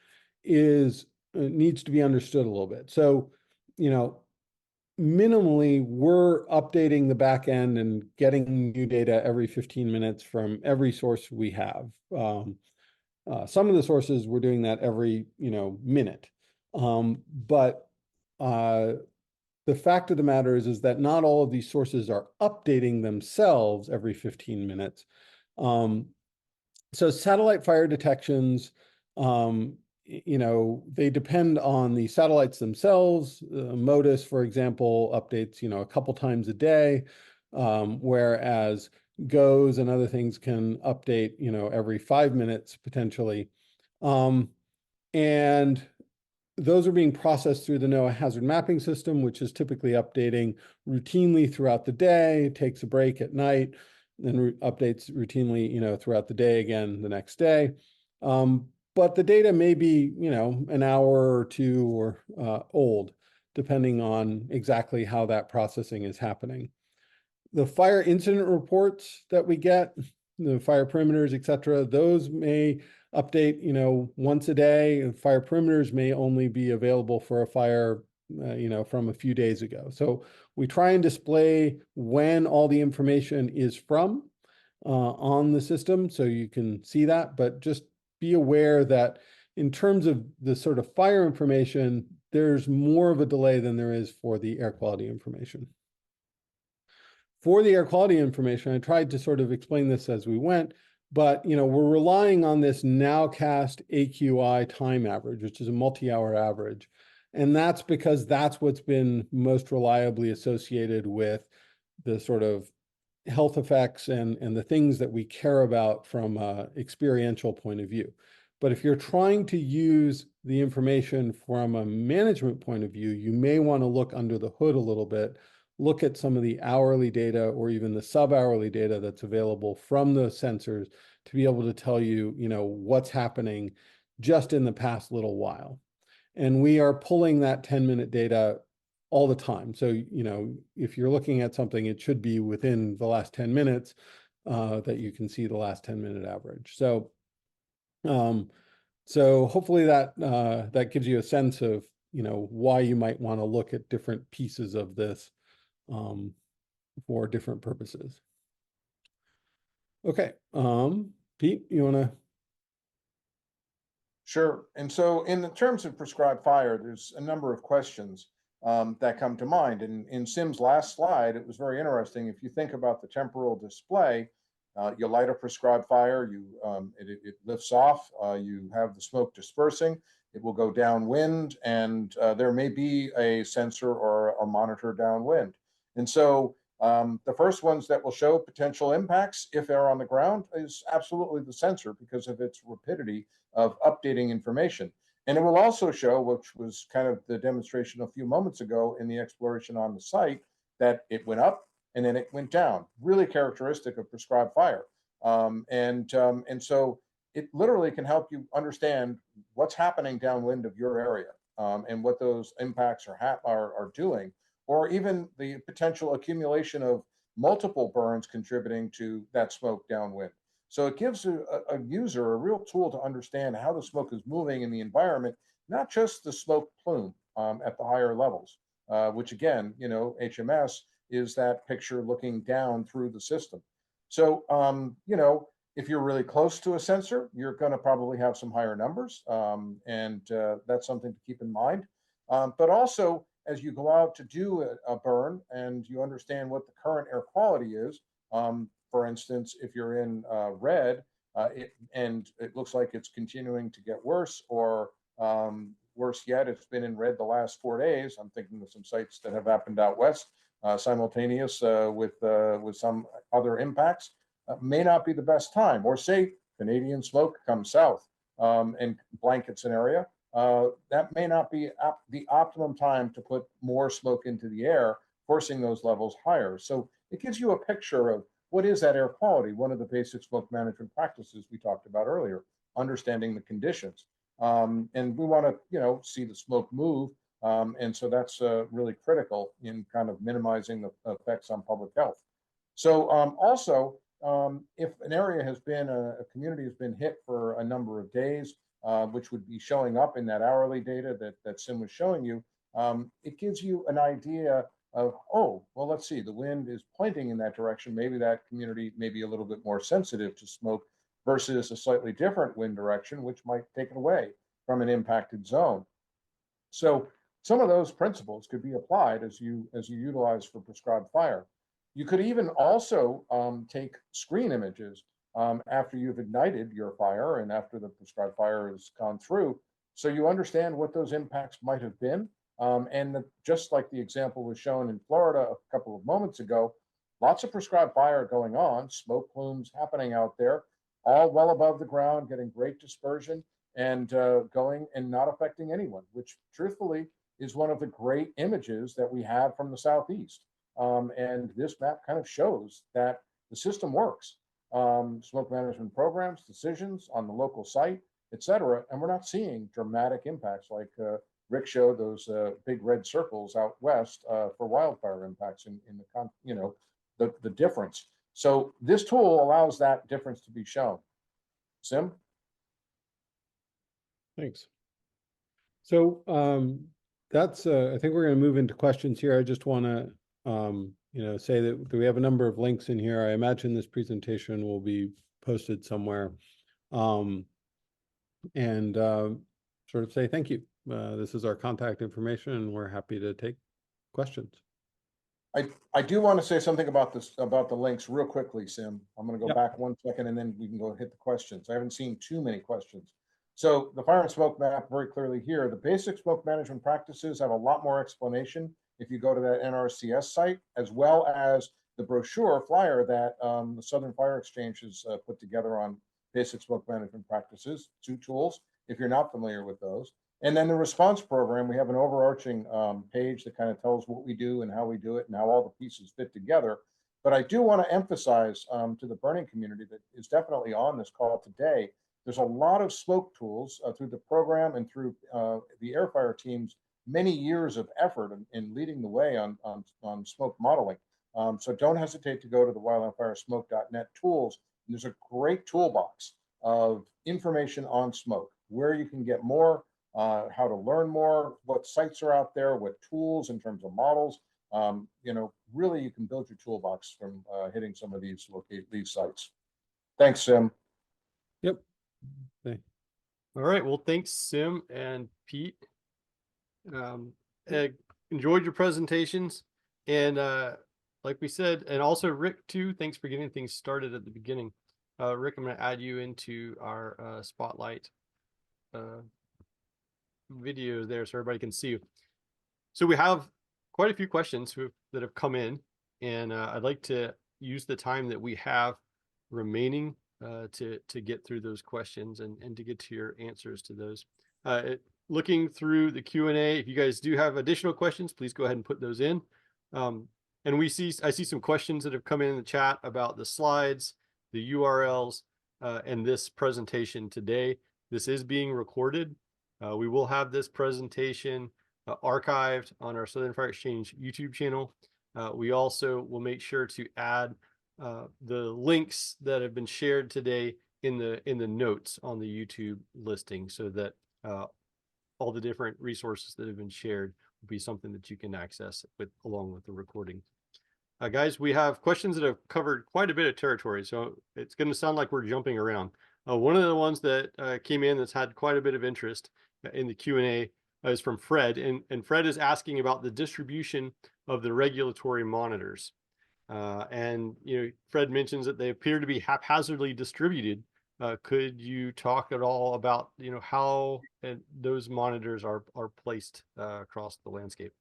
needs to be understood a little bit. So you know, minimally, we're updating the back end and getting new data every 15 minutes from every source we have. Some of the sources we're doing that every, minute. But the fact of the matter is that not all of these sources are updating themselves every 15 minutes. So satellite fire detections, they depend on the satellites themselves. MODIS, for example, updates, a couple times a day, whereas GOES and other things can update, every 5 minutes potentially. And those are being processed through the NOAA hazard mapping system, which is typically updating routinely throughout the day, takes a break at night, then updates routinely, throughout the day again the next day. But the data may be, an hour or two or old, depending on exactly how that processing is happening. The fire incident reports that we get, the fire perimeters, et cetera, those may update, once a day. Fire perimeters may only be available for a fire, from a few days ago. So we try and display when all the information is from on the system, so you can see that, but just be aware that in terms of the sort of fire information, there's more of a delay than there is for the air quality information. For the air quality information, I tried to sort of explain this as we went, but we're relying on this nowcast AQI time average, which is a multi-hour average. And that's because that's what's been most reliably associated with the sort of health effects and the things that we care about from an experiential point of view. But if you're trying to use the information from a management point of view, you may want to look under the hood a little bit, look at some of the hourly data or even the sub-hourly data that's available from the sensors to be able to tell you, what's happening just in the past little while. And we are pulling that 10-minute data all the time. So, if you're looking at something, it should be within the last 10 minutes that you can see the last 10-minute average. So, hopefully that gives you a sense of, why you might want to look at different pieces of this for different purposes. Okay, Pete, you want to? Sure. And so in the terms of prescribed fire, there's a number of questions that come to mind. And in Sim's last slide, it was very interesting. If you think about the temporal display, you light a prescribed fire, it lifts off, you have the smoke dispersing, it will go downwind, and there may be a sensor or a monitor downwind. And so the first ones that will show potential impacts, if they're on the ground, is absolutely the sensor because of its rapidity of updating information. And it will also show, which was kind of the demonstration a few moments ago in the exploration on the site, that it went up and then it went down, really characteristic of prescribed fire. And so it literally can help you understand what's happening downwind of your area and what those impacts are doing, or even the potential accumulation of multiple burns contributing to that smoke downwind. So it gives a user a real tool to understand how the smoke is moving in the environment, not just the smoke plume at the higher levels, which again, HMS is that picture looking down through the system. So, if you're really close to a sensor, you're going to probably have some higher numbers, and that's something to keep in mind. But also, as you go out to do a burn and you understand what the current air quality is, for instance, if you're in red and it looks like it's continuing to get worse, or worse yet, it's been in red the last 4 days. I'm thinking of some sites that have happened out west, simultaneous with some other impacts. May not be the best time. Or say Canadian smoke comes south and blankets an area. That may not be the optimum time to put more smoke into the air, forcing those levels higher. So it gives you a picture of what is that air quality, one of the basic smoke management practices we talked about earlier, understanding the conditions. And we want to, see the smoke move. And so that's really critical in kind of minimizing the effects on public health. So also, if an area has been, a community has been hit for a number of days, which would be showing up in that hourly data that Sim was showing you, it gives you an idea of, oh, well, let's see, the wind is pointing in that direction. Maybe that community may be a little bit more sensitive to smoke versus a slightly different wind direction, which might take it away from an impacted zone. So some of those principles could be applied as you utilize for prescribed fire. You could even also take screen images after you've ignited your fire and after the prescribed fire has gone through, so you understand what those impacts might have been. Just like the example was shown in Florida a couple of moments ago, lots of prescribed fire going on, smoke plumes happening out there, all well above the ground, getting great dispersion and going and not affecting anyone, which truthfully is one of the great images that we have from the Southeast. And this map kind of shows that the system works. Smoke management programs, decisions on the local site, et cetera. And we're not seeing dramatic impacts like Rick showed those big red circles out west for wildfire impacts in the difference. So this tool allows that difference to be shown. Sim? Thanks. So that's I think we're going to move into questions here. I just want to say that we have a number of links in here. I imagine this presentation will be posted somewhere, and sort of say thank you. This is our contact information, and we're happy to take questions. I do want to say something about the links real quickly, Sim. I'm going to go back 1 second, and then we can go hit the questions. I haven't seen too many questions. So the fire and smoke map very clearly here. The basic smoke management practices have a lot more explanation if you go to that NRCS site, as well as the brochure flyer that the Southern Fire Exchange has put together on basic smoke management practices, 2 tools, if you're not familiar with those. And then the response program, we have an overarching page that kind of tells what we do and how we do it and how all the pieces fit together. But I do want to emphasize to the burning community that is definitely on this call today, there's a lot of smoke tools through the program and through the air fire team's many years of effort in leading the way on smoke modeling. So don't hesitate to go to the wildlandfiresmoke.net tools. And there's a great toolbox of information on smoke, where you can get more, how to learn more, what sites are out there, what tools in terms of models. Really you can build your toolbox from hitting some of these sites. Thanks, Sim. Yep. Okay. All right. Well, thanks, Sim and Pete. Enjoyed your presentations, and like we said, and also Rick too. Thanks for getting things started at the beginning. Rick, I'm going to add you into our spotlight video there so everybody can see you. So we have quite a few questions that have come in, and I'd like to use the time that we have remaining to get through those questions and to get to your answers to those. Looking through the Q&A, if you guys do have additional questions, please go ahead and put those in. And I see some questions that have come in the chat about the slides, the URLs, and this presentation today. This is being recorded. We will have this presentation archived on our Southern Fire Exchange YouTube channel. We also will make sure to add the links that have been shared today in the notes on the YouTube listing, so that all the different resources that have been shared will be something that you can access along with the recording. Guys, we have questions that have covered quite a bit of territory, so it's going to sound like we're jumping around. One of the ones that came in that's had quite a bit of interest in the Q&A is from Fred, and Fred is asking about the distribution of the regulatory monitors. Fred mentions that they appear to be haphazardly distributed. Could you talk at all about how those monitors are placed across the landscape?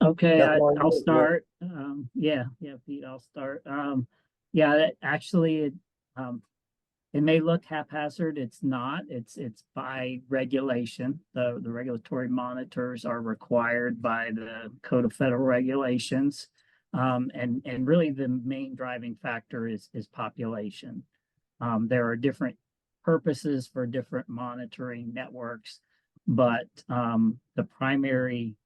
Okay, I'll start. Pete, I'll start. It may look haphazard. It's not. It's by regulation. The regulatory monitors are required by the Code of Federal Regulations, and really the main driving factor is population. There are different purposes for different monitoring networks, but the primary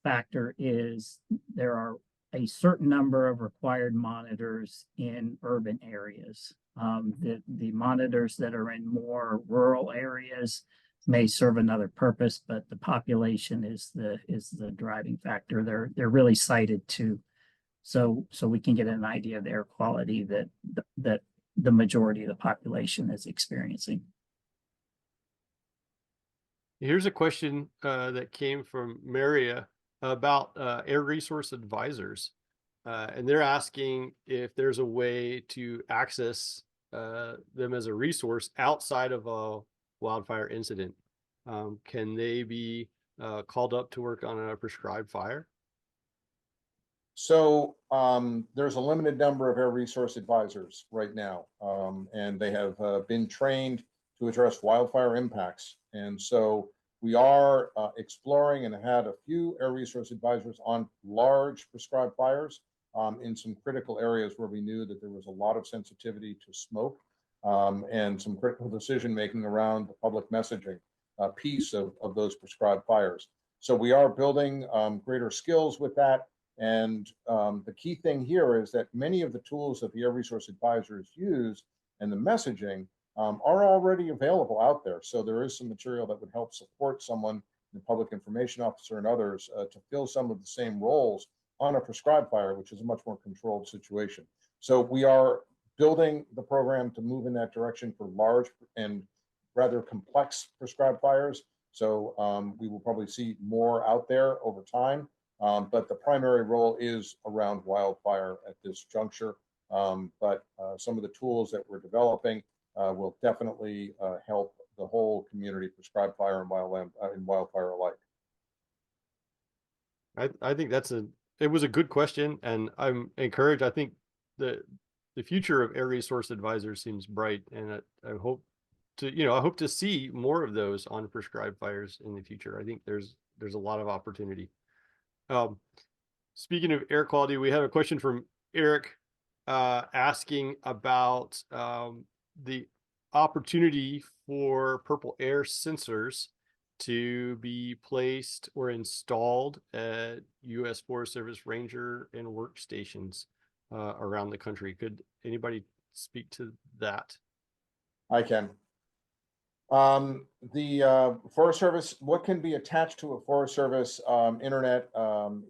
factor is there are a certain number of required monitors in urban areas. The monitors that are in more rural areas may serve another purpose, but the population is the driving factor. They're really cited to, so we can get an idea of the air quality that the majority of the population is experiencing. Here's a question that came from Maria about air resource advisors. And they're asking if there's a way to access them as a resource outside of a wildfire incident. Can they be called up to work on a prescribed fire? So there's a limited number of air resource advisors right now, and they have been trained to address wildfire impacts. And so we are exploring and had a few air resource advisors on large prescribed fires in some critical areas where we knew that there was a lot of sensitivity to smoke and some critical decision making around the public messaging piece of those prescribed fires. So we are building greater skills with that. And the key thing here is that many of the tools that the air resource advisors use and the messaging are already available out there. So there is some material that would help support someone, the public information officer and others, to fill some of the same roles on a prescribed fire, which is a much more controlled situation. So we are building the program to move in that direction for large and rather complex prescribed fires. So we will probably see more out there over time. But the primary role is around wildfire at this juncture. But some of the tools that we're developing will definitely help the whole community, prescribed fire and wildfire alike. I think it was a good question, and I'm encouraged. I think the future of air resource advisors seems bright, and I hope to see more of those on prescribed fires in the future. I think there's a lot of opportunity. Speaking of air quality, we have a question from Eric asking about the opportunity for purple air sensors to be placed or installed at U.S. Forest Service ranger and workstations around the country. Could anybody speak to that? I can. The Forest Service, what can be attached to a Forest Service internet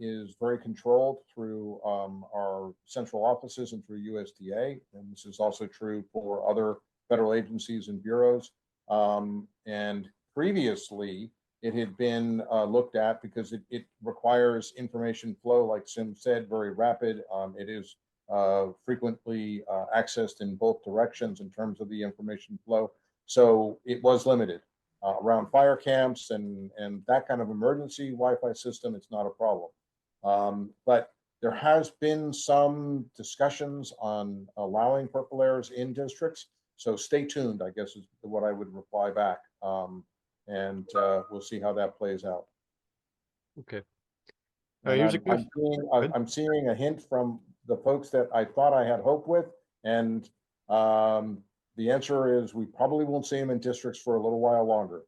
is very controlled through our central offices and through USDA. And this is also true for other federal agencies and bureaus. And previously, it had been looked at because it requires information flow, like Sim said, very rapid. It is frequently accessed in both directions in terms of the information flow. So it was limited around fire camps and that kind of emergency Wi-Fi system. It's not a problem. But there has been some discussions on allowing purple airs in districts. So stay tuned, I guess, is what I would reply back. And we'll see how that plays out. Okay. Here's a question. I'm seeing a hint from the folks that I thought I had hope with. And the answer is we probably won't see them in districts for a little while longer.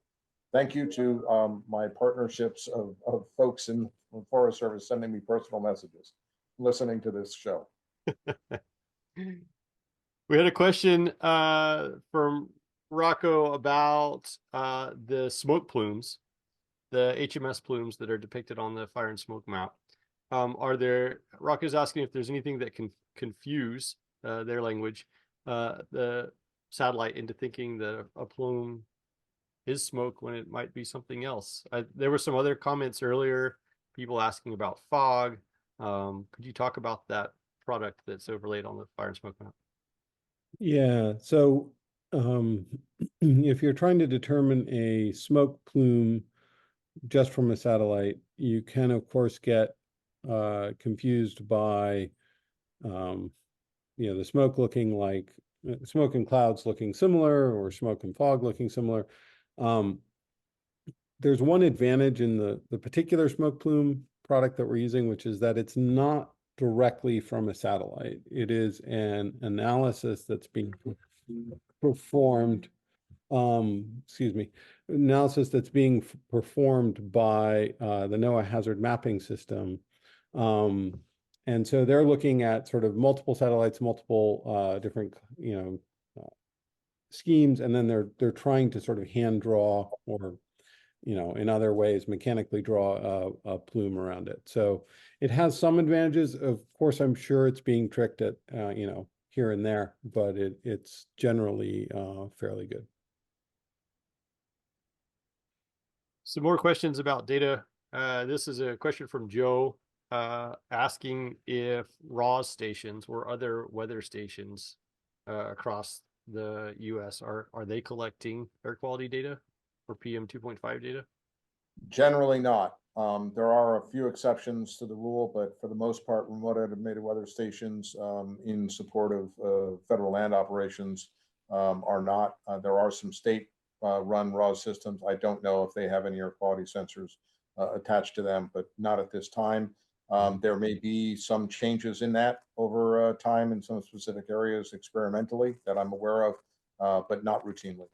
Thank you to my partnerships of folks in the Forest Service sending me personal messages, listening to this show. We had a question from Rocco about the smoke plumes, the HMS plumes that are depicted on the fire and smoke map. Rocco's asking if there's anything that can confuse their language, the satellite, into thinking that a plume is smoke when it might be something else. There were some other comments earlier, people asking about fog. Could you talk about that product that's overlaid on the fire and smoke map? Yeah, so if you're trying to determine a smoke plume just from a satellite, you can, of course, get confused by the smoke looking like smoke and clouds looking similar, or smoke and fog looking similar. There's one advantage in the particular smoke plume product that we're using, which is that it's not directly from a satellite. It is an analysis that's being performed, analysis that's being performed by the NOAA Hazard Mapping System. And so they're looking at sort of multiple satellites, multiple different, schemes, and then they're trying to sort of hand draw or, you know, in other ways mechanically draw a plume around it. So it has some advantages. Of course, I'm sure it's being tricked at, you know, here and there, but it's generally fairly good. Some more questions about data. This is a question from Joe asking if RAWS stations or other weather stations across the US are they collecting air quality data for PM 2.5 data? Generally not. There are a few exceptions to the rule, but for the most part, remote automated weather stations in support of federal land operations are not. There are some state run RAWS systems. I don't know if they have any air quality sensors attached to them, but not at this time. There may be some changes in that over time in some specific areas experimentally that I'm aware of, but not routinely.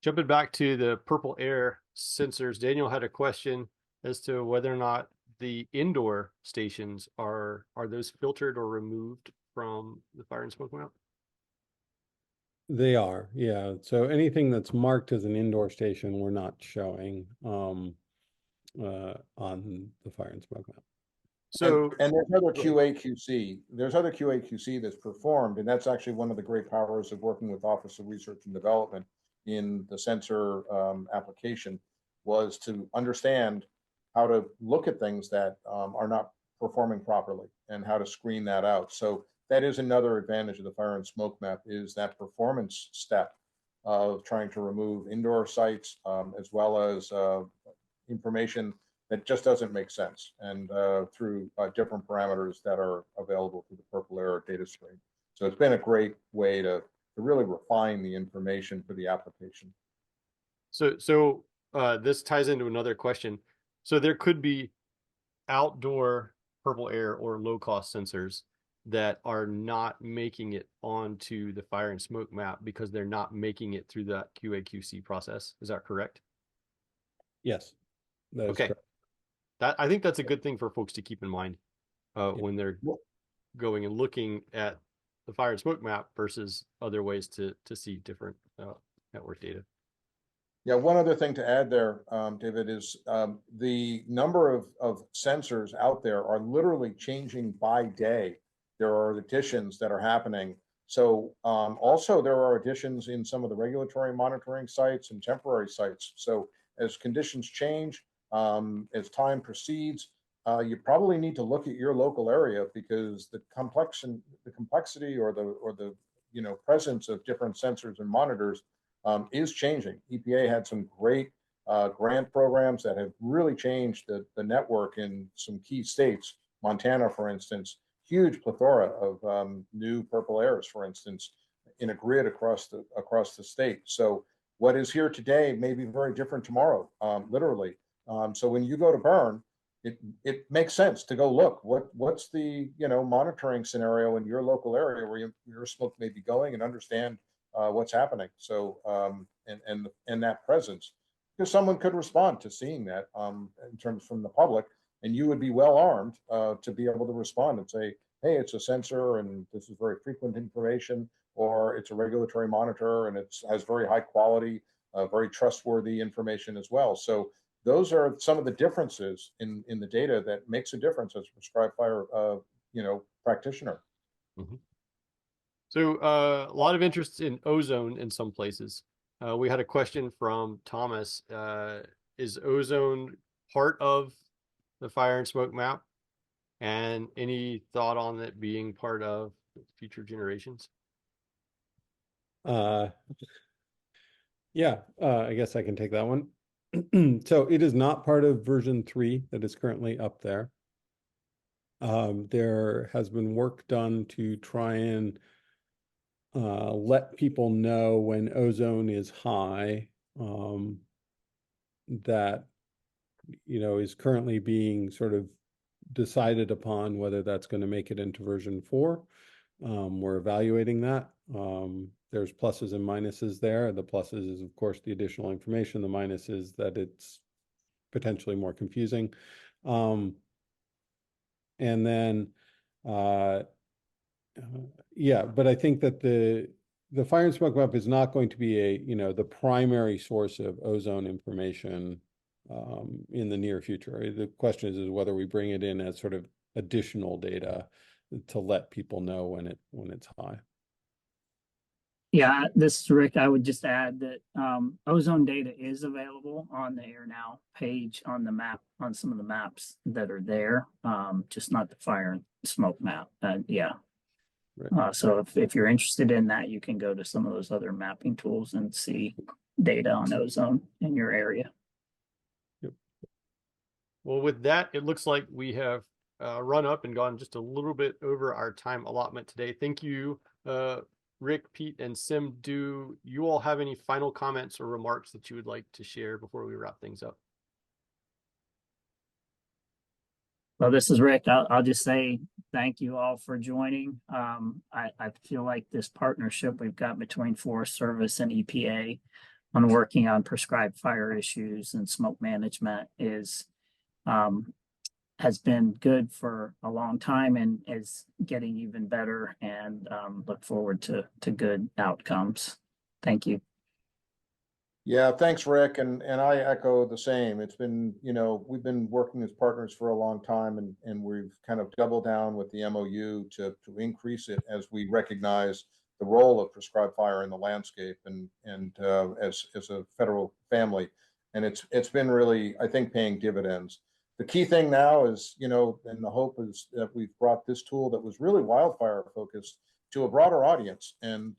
Jumping back to the purple air sensors, Daniel had a question as to whether or not the indoor stations are those filtered or removed from the fire and smoke map? They are, yeah. So anything that's marked as an indoor station, we're not showing on the fire and smoke map. So and there's other QA/QC. There's other QA/QC that's performed, and that's actually one of the great powers of working with Office of Research and Development in the sensor application, was to understand how to look at things that are not performing properly and how to screen that out. So that is another advantage of the fire and smoke map, is that performance step of trying to remove indoor sites as well as information that just doesn't make sense, and through different parameters that are available through the purple air data stream. So it's been a great way to really refine the information for the application. So this ties into another question. So there could be outdoor purple air or low cost sensors that are not making it onto the fire and smoke map because they're not making it through that QA/QC process. Is that correct? Yes, that is Okay. correct. I think that's a good thing for folks to keep in mind when they're going and looking at the fire and smoke map versus other ways to see different network data. Yeah, one other thing to add there, David, is the number of sensors out there are literally changing by day. There are additions that are happening. So also there are additions in some of the regulatory monitoring sites and temporary sites. So as conditions change, as time proceeds, you probably need to look at your local area, because the complexity or the presence of different sensors and monitors is changing. EPA had some great grant programs that have really changed the network in some key states. Montana, for instance, huge plethora of new purple airs, for instance, in a grid across the state. So what is here today may be very different tomorrow, literally. So when you go to burn, it makes sense to go look what's the monitoring scenario in your local area where your smoke may be going, and understand what's happening. So and that presence, because someone could respond to seeing that in terms from the public, and you would be well armed to be able to respond and say, hey, it's a sensor and this is very frequent information, or it's a regulatory monitor and it has very high quality, very trustworthy information as well. So those are some of the differences in the data that makes a difference as a prescribed fire practitioner. Mm-hmm. So a lot of interest in ozone in some places. We had a question from Thomas. Is ozone part of the fire and smoke map? And any thought on it being part of future generations? Yeah, I guess I can take that one. So it is not part of version 3 that is currently up there. There has been work done to try and let people know when ozone is high, that is currently being sort of decided upon whether that's going to make it into version 4. We're evaluating that. There's pluses and minuses there. The pluses is, of course, the additional information. The minus is that it's potentially more confusing. And then, yeah, but I think that the fire and smoke map is not going to be the primary source of ozone information in the near future. The question is whether we bring it in as sort of additional data to let people know when it's high. Yeah, this is Rick. I would just add that ozone data is available on the Air Now page on the map, on some of the maps that are there, just not the fire and smoke map. Yeah. Right. So if you're interested in that, you can go to some of those other mapping tools and see data on ozone in your area. Yep. Well, with that, it looks like we have run up and gone just a little bit over our time allotment today. Thank you, Rick, Pete, and Sim. Do you all have any final comments or remarks that you would like to share before we wrap things up? Well, this is Rick. I'll just say thank you all for joining. I feel like this partnership we've got between Forest Service and EPA on working on prescribed fire issues and smoke management has been good for a long time and is getting even better, and look forward to good outcomes. Thank you. Yeah, thanks, Rick. And I echo the same. It's been, we've been working as partners for a long time, and we've kind of doubled down with the MOU to increase it as we recognize the role of prescribed fire in the landscape and as a federal family. And it's been really, I think, paying dividends. The key thing now is, and the hope is that we've brought this tool that was really wildfire focused to a broader audience. And,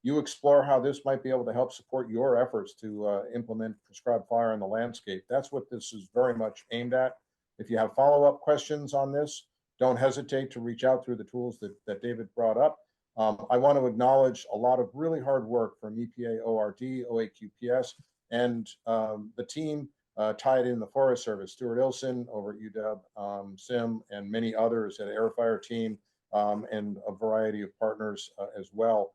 you explore how this might be able to help support your efforts to implement prescribed fire in the landscape. That's what this is very much aimed at. If you have follow-up questions on this, don't hesitate to reach out through the tools that David brought up. I want to acknowledge a lot of really hard work from EPA, ORD, OAQPS, and the team tied in the Forest Service, Stuart Ilson over at UW, Sim, and many others at Air Fire Team, and a variety of partners as well.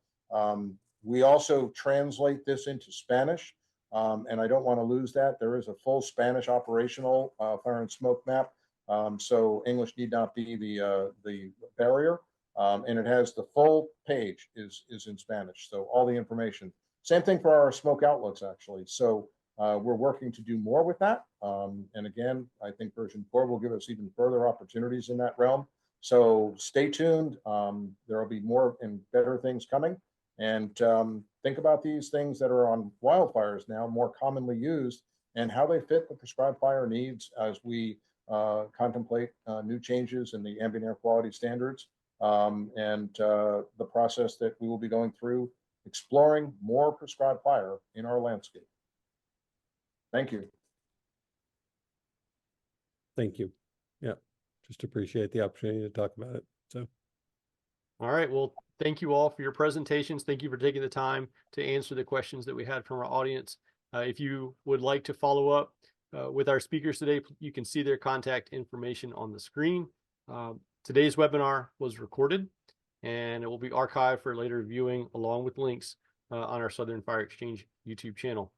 We also translate this into Spanish, and I don't want to lose that. There is a full Spanish operational fire and smoke map, so English need not be the barrier, and it has the full page is in Spanish, so all the information. Same thing for our smoke outlooks, actually. So we're working to do more with that, and again, I think version 4 will give us even further opportunities in that realm. So stay tuned. There will be more and better things coming. And think about these things that are on wildfires now more commonly used and how they fit the prescribed fire needs as we contemplate new changes in the ambient air quality standards, and the process that we will be going through exploring more prescribed fire in our landscape. Thank you. Thank you. Yeah, just appreciate the opportunity to talk about it. So. All right. Well, thank you all for your presentations. Thank you for taking the time to answer the questions that we had from our audience. If you would like to follow up with our speakers today, you can see their contact information on the screen. Today's webinar was recorded and it will be archived for later viewing along with links on our Southern Fire Exchange YouTube channel.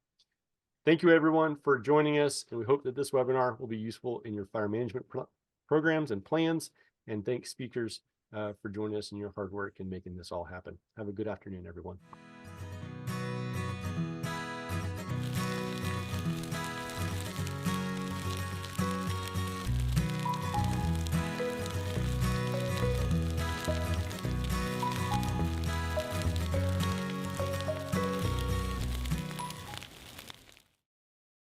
Thank you everyone for joining us, and we hope that this webinar will be useful in your fire management programs and plans, and thanks speakers for joining us in your hard work and making this all happen. Have a good afternoon, everyone.